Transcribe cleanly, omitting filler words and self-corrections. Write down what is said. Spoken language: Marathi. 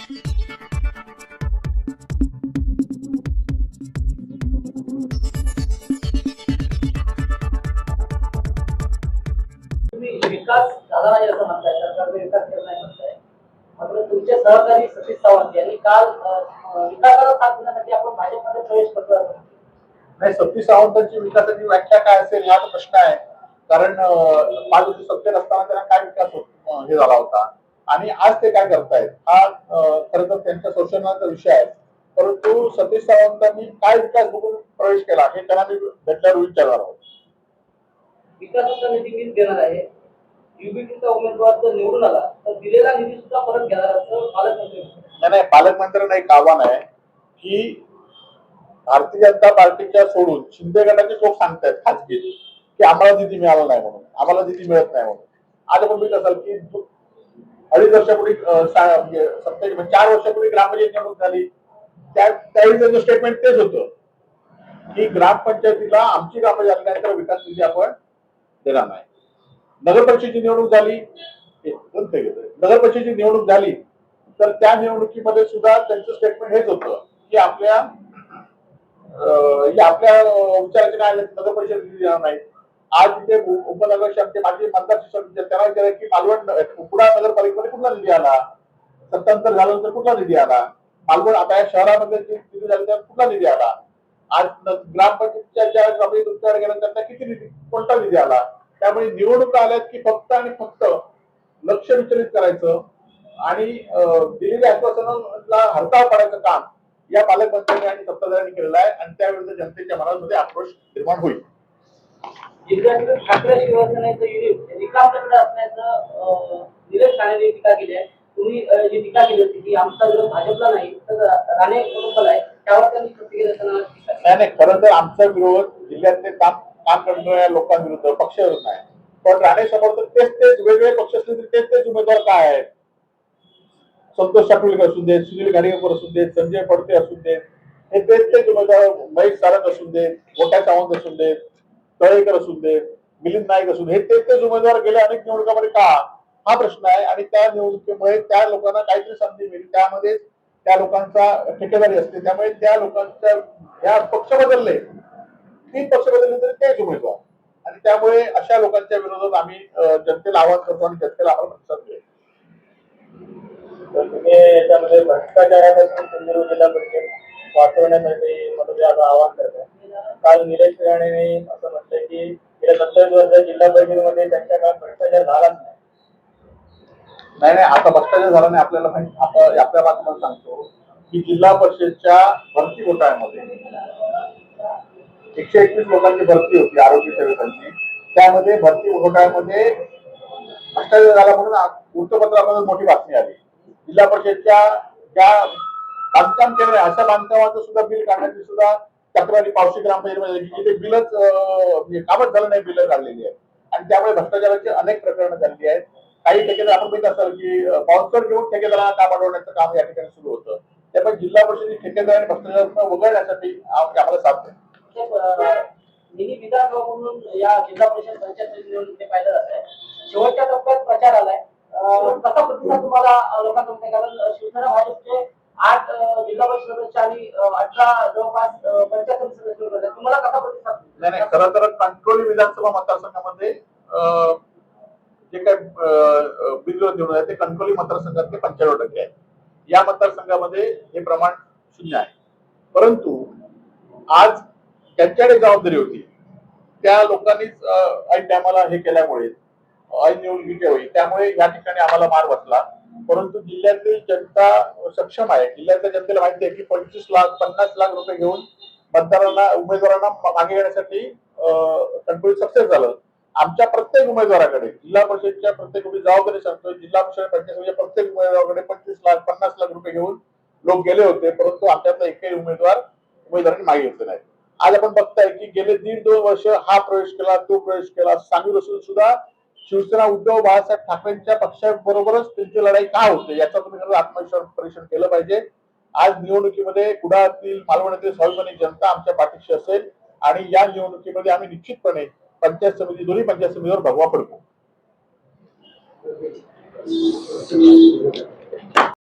तुम्ही विकास झाला नाही असं म्हणताय, सरकारने विकास केला नाही म्हणताय. मात्र तुमचे सहकारी सतीश सावंत यांनी काल विकासाला साथ देण्यासाठी आपण भाजपमध्ये प्रवेश करतो असं म्हटलं. नाही, सतीश सावंतांची विकासाची व्याख्या काय असेल हा प्रश्न आहे. कारण 5 वर्ष सत्तेत असताना त्यांना काय विकास हे झाला होता आणि आज ते काय करतायत हा खरं तर त्यांच्या शोषणाचा विषय आहे. परंतु सतीश सावंतांनी काय विकास बघून प्रवेश केला हे त्यांना मी भेटल्यावर विचारणार आहोत. विकासाचा निधी मीच देणार आहे, युबीटीचा उमेदवार जर निवडून आला तर दिलेला निधी सुद्धा परत घेणार असं पालकमंत्री म्हणाले. नाही, पालकमंत्र्यांना एक आव्हान आहे की भारतीय जनता पार्टीच्या सोडून शिंदे गटाचे लोक सांगतायत खासगी की आम्हाला निधी मिळाला नाही म्हणून, आम्हाला निधी मिळत नाही म्हणून. आज आपण बघितलं असाल की 2.5 वर्षापूर्वी 4 वर्षापूर्वी ग्रामपंचायत निवडणूक झाली, त्यावेळी त्यांचं स्टेटमेंट तेच होतं की ग्रामपंचायतीला आमची ग्रामपंचायत झाल्यानंतर विकास निधी आपण देणार नाही. नगर परिषदेची निवडणूक झाली, नगर परिषदेची निवडणूक झाली तर त्या निवडणुकीमध्ये सुद्धा त्यांचं स्टेटमेंट हेच होतं की आपल्या विचाराचे काय नगर परिषद निधी देणार नाही. आज इथे उपनगरचे आमचे माजी आमदार त्यांना विचारलं की मालवण कुडा नगरपालिकेमध्ये कुठला निधी आला, सत्तांतर झाल्यानंतर कुठला निधी आला, मालवण आता या शहरामध्ये निधी झाल्यानंतर कुठला निधी आला, आज ग्रामपंचायतच्या ज्या तुमच्याकडे गेल्यानंतर त्यांना किती निधी, कोणता निधी आला. त्यामुळे निवडणुका आल्यात की फक्त आणि फक्त लक्ष विचलित करायचं आणि दिलेल्या आश्वासनाला हरताळ पाडायचं काम या पालकमंत्र्यांनी आणि सत्ताधाऱ्यांनी केलेलं आहे आणि त्याविरुद्ध जनतेच्या मनामध्ये आक्रोश निर्माण होईल. जिल्ह्यातील ठाकरे शिवसेनेचं युनिट निकालकडे असण्याचं निलेश राणेंनी टीका केली आहे. तुम्ही जी टीका केली होती की आमचा विरोध भाजपला नाही तर राणे कुटुंबाला आहे, त्यावर त्यांनी प्रतिक्रिया देताना नाही, खरं तर आमचा विरोध जिल्ह्यातले काम करणाऱ्या लोकांविरुद्ध पक्षविरुद्ध आहे. पण राणे समोर तर तेच वेगवेगळे पक्ष असले तरी तेच उमेदवार काय आहेत. संतोष साटुलेकर असू देत, सुनील गाडगेकर असू देत, संजय पडते असू देत, हे तेच उमेदवार, महेश सारंग असू देत, मोठ्या सावंत असू देत, तळेकर असू देत, मिलिंद नाईक असू देत, हे तेच उमेदवार गेल्या अनेक निवडणुकांमध्ये का हा प्रश्न आहे. आणि त्या निवडणुकीमुळे त्या लोकांना काहीतरी संधी मिळेल, त्यामध्ये त्या लोकांचा ठेकेदारी असते. त्यामुळे त्या लोकांच्या या पक्ष बदलले, 3 पक्ष बदलले तरी तेच उमेदवार, आणि त्यामुळे अशा लोकांच्या विरोधात आम्ही जनतेला आवाहन करतो आणि जनतेला आम्हाला प्रतिसाद देतो. तर तुम्ही याच्यामध्ये भ्रष्टाचारापासून सिंधुदुर्ग जिल्हा परिषद वाचवण्यासाठी मध्ये आता आवाहन करताय. काल निलेश राणेंनी असं म्हटलंय की गेल्या 27 वर्षात जिल्हा परिषदेमध्ये त्यांच्या काळात भ्रष्टाचार झालाच नाही, आता भ्रष्टाचार झाला नाही. आपल्याला आपल्या बातम्यात सांगतो की जिल्हा परिषदच्या भरती घोटाळ्यामध्ये 121 लोकांची भरती होती आरोग्य सेवकांची. त्यामध्ये भरती घोटाळ्यामध्ये भ्रष्टाचार झाला म्हणून वृत्तपत्रामध्ये मोठी बातमी आली. जिल्हा परिषदच्या ज्या बांधकाम केंद्र आहे अशा बांधकामाचं सुद्धा बिल काढण्याची सुद्धा तक्रारी पावशी ग्रामपंचायतीमध्ये जिथे बिलच कामच झालं नाही, बिल काढलेली आहे. आणि त्यामुळे भ्रष्टाचाराची अनेक प्रकरणं झालेली आहेत. काही ठेकेदार आपण बघित असाल की स्पॉन्सर घेऊन ठेकेदारांना काम अडवण्याचं काम या ठिकाणी सुरू होतं. त्यामुळे जिल्हा परिषदेची ठेकेदार आणि भ्रष्टाचार वगळण्यासाठी आम्हाला साथ द्या. मिनी विधानसभा म्हणून या जिल्हा परिषद पंचायत निवडणुकीत पाहिलं जात आहे. शेवटच्या टप्प्यात प्रचार आलाय, कसा प्रतिसाद तुम्हाला लोकांचा मिळतोय? कारण शिवसेना भाजपचे 8 जिल्हा परिषद सदस्य आणि 18 जवळपास पंचायत समिती सदस्य होते, तुम्हाला कसा प्रतिसाद? नाही, खरं तर कणकवली विधानसभा मतदारसंघामध्ये जे काही बिनविरोध निवडून आहे ते कणकवली मतदारसंघातले 95% आहे. या मतदारसंघामध्ये हे प्रमाण 0 आहे. परंतु आज त्यांच्याकडे जबाबदारी होती, त्या लोकांनीच ऐन टायमाला हे केल्यामुळे ऐन निवडणुकीच्या वेळी त्यामुळे या ठिकाणी आम्हाला मार बसला. परंतु जिल्ह्यातील जनता सक्षम आहे. जिल्ह्यातल्या जनतेला माहिती आहे की 25 लाख 50 लाख रुपये घेऊन मतदारांना उमेदवारांना मागे घेण्यासाठी कणकवली सक्सेस झालं. आमच्या प्रत्येक उमेदवाराकडे जिल्हा परिषदच्या प्रत्येक जबाबदारी सांगतो, जिल्हा परिषद पंचायत प्रत्येक उमेदवाराकडे 25 लाख 50 लाख रुपये घेऊन लोक गेले होते. परंतु आमच्यातला एकही उमेदवारांनी मागे घेतले नाही. आज आपण बघताय की गेले 1.5-2 वर्ष हा प्रवेश केला, तो प्रवेश केला, सांगून असून सुद्धा शिवसेना उद्धव बाळासाहेब ठाकरेंच्या पक्षाबरोबरच त्यांची लढाई का होते याचा तुम्ही खरं आत्मविश्वास परीक्षण केलं पाहिजे. आज निवडणुकीमध्ये कुडाळातील मालवणातील स्वाभिमानी जनता आमच्या पाठीशी असेल आणि या निवडणुकीमध्ये आम्ही निश्चितपणे पंचायत समिती दोन्ही पंचायत समितीवर भगवा पडतो.